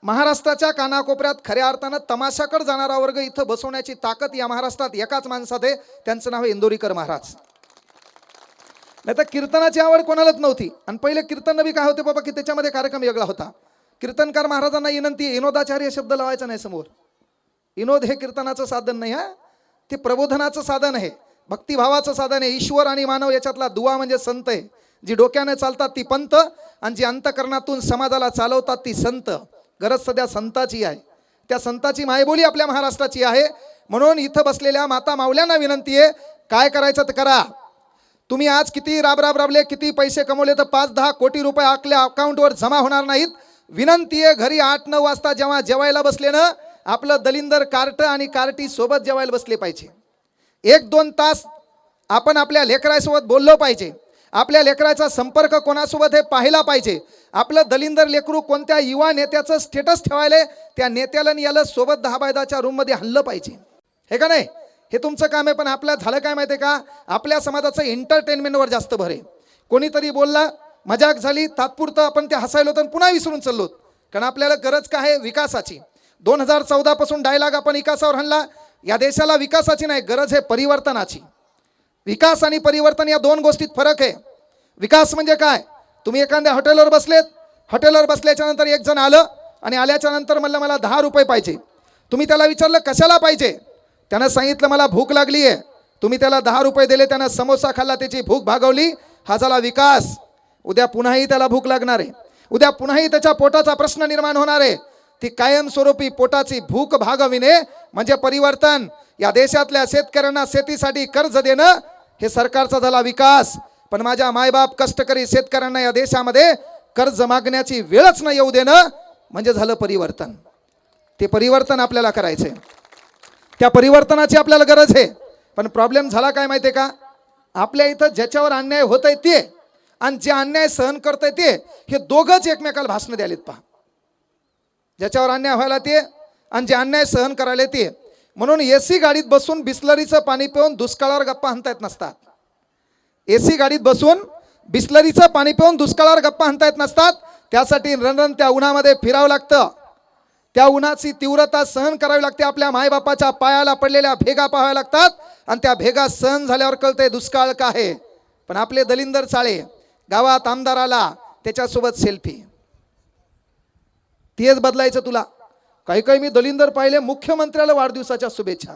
महाराष्ट्राच्या कानाकोपऱ्यात खऱ्या अर्थानं तमाशाकडे जाणारा वर्ग इथं बसवण्याची ताकद या महाराष्ट्रात एकाच माणसात आहे, त्यांचं नाव आहे इंदोरीकर महाराज. नाही तर कीर्तनाची आवड कोणालाच नव्हती. आणि पहिले कीर्तन बी काय होते बाबा की त्याच्यामध्ये कार्यक्रम वेगळा होता. कीर्तनकार महाराजांना विनंती, विनोदाचार्य शब्द लावायचा नाही समोर. विनोद हे कीर्तनाचं साधन नाही, हा ते प्रबोधनाचं साधन आहे, भक्तिभावाचं साधन आहे. ईश्वर आणि मानव याच्यातला दुवा म्हणजे संत आहे. जी डोक्याने चालतात ती पंत, आणि जी अंतकरणातून समाजाला चालवतात ती संत. गरज सध्या संताची आहे, त्या संताची मायबोली आपल्या महाराष्ट्राची आहे. म्हणून इथं बसलेल्या माता माऊल्यांना विनंती आहे, काय करायचं तर करा. तुम्ही आज किती राबले, किती पैसे कमवले, तर 5-10 कोटी रुपये आपल्या अकाउंटवर जमा होणार नाहीत. विनंती आहे, घरी 8-9 वाजता जेव्हा जेवायला बसले ना, आपलं दलिंदर कार्ट आणि कार्टी सोबत जेवायला बसले पाहिजे. 1-2 तास आपण आपल्या लेकरासोबत बोललो पाहिजे. आपल्या लेकराचा संपर्क कोणासोबत हे पाहिला पाहिजे. आपलं दलिंदर लेकरू कोणत्या युवा नेत्याचं स्टेटस ठेवायला, त्या नेत्याला याला सोबत 10x10च्या रूममध्ये हल्लं पाहिजे, हे का नाही? हे तुमचं काम आहे. पण आपल्या झालं काय माहिती आहे का, आपल्या समाजाचं एंटरटेनमेंटवर जास्त भर आहे. कोणीतरी बोलला, मजाक झाली, तात्पुरतं आपण ते हसायलो तर पुन्हा विसरून चाललो. कारण आपल्याला गरज काय आहे, विकासाची. 2014 पासून डायलॉग आपण विकासावर आणला. या देशाला विकासाची नाही, गरज आहे परिवर्तनाची. विकास आणि परिवर्तन या दोन गोष्टीत फरक आहे. विकास म्हणजे काय, तुम्ही एखाद्या हॉटेलवर बसलेत, हॉटेलवर बसल्याच्या नंतर एक जण आलं आणि आल्याच्या नंतर म्हणलं मला 10 रुपये पाहिजे. तुम्ही त्याला विचारलं कशाला पाहिजे, त्यानं सांगितलं मला भूक लागली आहे. तुम्ही त्याला 10 रुपये दिले, त्यानं समोसा खाल्ला, त्याची भूक भागवली, हा झाला विकास. उद्या पुन्हाही त्याला भूक लागणार आहे, उद्या पुन्हाही त्याच्या पोटाचा प्रश्न निर्माण होणार आहे. ती कायमस्वरूपी पोटाची भूक भागविणे म्हणजे परिवर्तन. या देशातल्या शेतकऱ्यांना शेतीसाठी कर्ज देणं हे सरकारचा झाला विकास. पण माझ्या मायबाप कष्टकरी शेतकऱ्यांना या देशामध्ये कर्ज मागण्याची वेळच न येऊ देणं म्हणजे झालं परिवर्तन. ते परिवर्तन आपल्याला करायचे, त्या परिवर्तनाची आपल्याला गरज आहे. पण प्रॉब्लेम झाला काय माहिती आहे का, आपल्या इथं ज्याच्यावर अन्याय होत आहे ते आणि जे अन्याय सहन करतंय ते, हे दोघंच एकमेकाला भाषण द्यालेत. पहा, ज्याच्यावर अन्याय व्हायला ते आणि जे अन्याय सहन करायला ते. म्हणून एसी गाडीत बसून बिस्लरीचं पाणी पिऊन दुष्काळावर गप्पा हाणता येत नसतात. एसी गाडीत बसून बिस्लरीचं पाणी पिऊन दुष्काळावर गप्पा हाणता येत नसतात. त्यासाठी रणरण त्या उन्हामध्ये फिरावं लागतं, त्या उन्हाची तीव्रता सहन करावी लागते. आपल्या मायबापाच्या पायाला पडलेल्या भेगा पाहाव्या लागतात आणि त्या भेगा सहन झाल्यावर कळते दुष्काळ का आहे. पण आपले दलिंदर चाळे गावात आमदार आला त्याच्यासोबत सेल्फी, तेच बदलायचं तुला. काही काही मी दलिंदर पाहिले मुख्यमंत्र्याला वाढदिवसाच्या शुभेच्छा.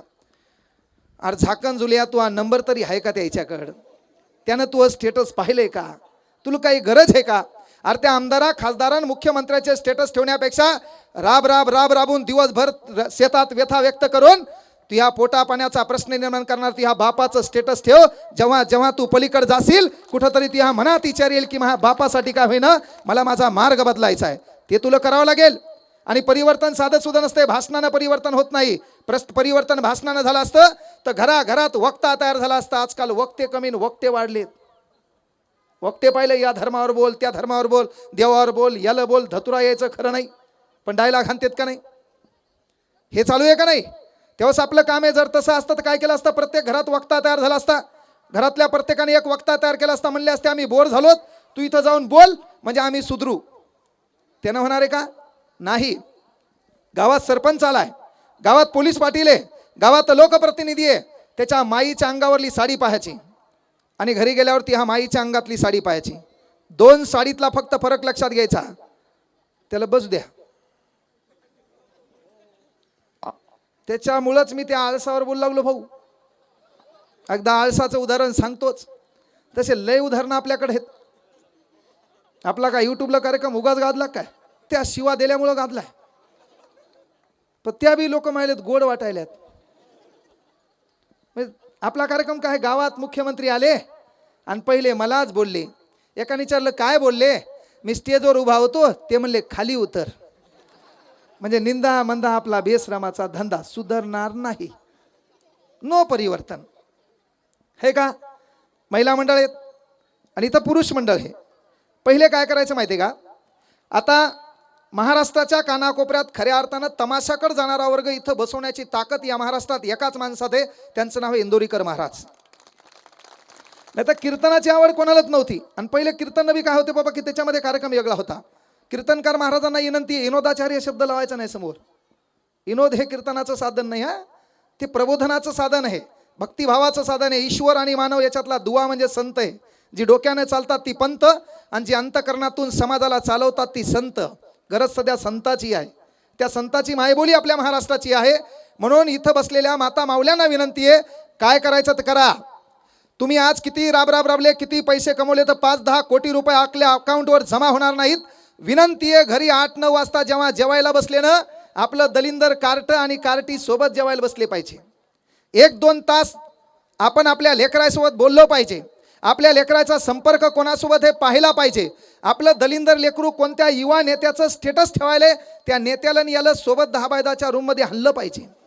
अरे झाकण जुलिया, तू हा नंबर तरी आहे का त्याच्याकडं, त्यानं तू स्टेटस पाहिलंय का, तुला काही गरज आहे का? अरे त्या आमदारा खासदारांना मुख्यमंत्र्याचे स्टेटस ठेवण्यापेक्षा राबून दिवसभर शेतात व्यथा व्यक्त करून तू ह्या पोटा पाण्याचा प्रश्न निर्माण करणार, तू ह्या बापाचं स्टेटस ठेव. जेव्हा जेव्हा तू पलीकडे जाशील कुठंतरी ती ह्या मनात विचार येईल की माझ्या बापासाठी काय होईना, मला माझा मार्ग बदलायचा आहे. ते तुला करावं लागेल. आणि परिवर्तन साधं सुद्धा नसते, भाषणानं परिवर्तन होत नाही. परिवर्तन भाषणानं झालं असतं तर घराघरात वक्ता तयार झाला असता. आजकाल वक्ते कमी वक्ते वाढलेत. वक्ते पाहिले, या धर्मावर बोल, त्या धर्मावर बोल, देवावर बोल, याला बोल, धतुरा यायचं खरं नाही, पण डायलॉग हाणतेत का नाही, हे चालू आहे का नाही? तेव्हाच आपलं काम आहे. जर तसं असतं तर काय केलं असतं, प्रत्येक घरात वक्ता तयार झाला असता, घरातल्या प्रत्येकाने एक वक्ता तयार केला असता. म्हणले असते आम्ही बोर झालोत, तू इथं जाऊन बोल म्हणजे आम्ही सुधरू. त्यानं होणार आहे का? नाही. गावात सरपंच आलाय, गावात पोलीस पाटील आहे, गावात लोकप्रतिनिधी आहे, त्याच्या माईच्या अंगावरली साडी पाहायची आणि घरी गेल्यावरती ह्या माईच्या अंगातली साडी पाहायची. 2 साडीतला फक्त फरक लक्षात घ्यायचा, त्याला बसू द्या. त्याच्यामुळंच मी त्या आळसावर बोलू लागलो भाऊ. एकदा आळसाचं उदाहरण सांगतोच, तसे लय उदाहरणं आपल्याकडे आहेत. आपला काय युट्यूबला कार्यक्रम उगाच गाजला काय, त्या शिवा दिल्यामुळं गाजलाय. पण त्या बी लोक माहिलेत गोड वाटायल्यात. आपला कार्यक्रम काय, गावात मुख्यमंत्री आले आणि पहिले मलाच बोलले. एकाने विचारलं काय बोलले, मी स्टेजवर उभा होतो, ते म्हणले खाली उतर. म्हणजे निंदा मंदा आपला बेसरामाचा धंदा सुधारणार नाही. नो परिवर्तन हे का. महिला मंडळ आहेत आणि इथं पुरुष मंडळ आहे. पहिले काय करायचं माहिती आहे का, आता महाराष्ट्राच्या कानाकोपऱ्यात खऱ्या अर्थानं तमाशाकडे जाणारा वर्ग इथं बसवण्याची ताकद या महाराष्ट्रात एकाच माणसात आहे, त्यांचं नाव आहे इंदोरीकर महाराज. नाही तर कीर्तनाची आवड कोणालाच नव्हती. आणि पहिले कीर्तन बी काय होते बाबा की त्याच्यामध्ये कार्यक्रम वेगळा होता. कीर्तनकार महाराजांना विनंती आहे, विनोदाचार्य शब्द लावायचा नाही समोर. विनोद हे कीर्तनाचं साधन नाही, हा ते प्रबोधनाचं साधन आहे, भक्तिभावाचं साधन आहे. ईश्वर आणि मानव याच्यातला दुवा म्हणजे संत आहे. जी डोक्याने चालतात ती पंत, आणि जी अंतकरणातून समाजाला चालवतात ती संत. गरज सध्या संताची आहे, त्या संताची मायबोली आपल्या महाराष्ट्राची आहे. म्हणून इथं बसलेल्या माता माऊल्यांना विनंती आहे, काय करायचं तर करा. तुम्ही आज किती राबले, किती पैसे कमवले, तर 5-10 कोटी रुपये आपल्या अकाउंटवर जमा होणार नाहीत. विनंती आहे, घरी 8-9 वाजता जेव्हा जेवायला बसले ना, आपलं दलिंदर कार्ट आणि कार्टी सोबत जेवायला बसले पाहिजे. 1-2 तास आपण आपल्या लेकरासोबत बोललो पाहिजे. आपल्या लेकराचा संपर्क कोणासोबत हे पाहिला पाहिजे. आपलं दलिंदर लेकरू कोणत्या युवा नेत्याचं स्टेटस ठेवायला, त्या नेत्याला याला सोबत 10 बाय 10च्या रूममध्ये हल्लं पाहिजे.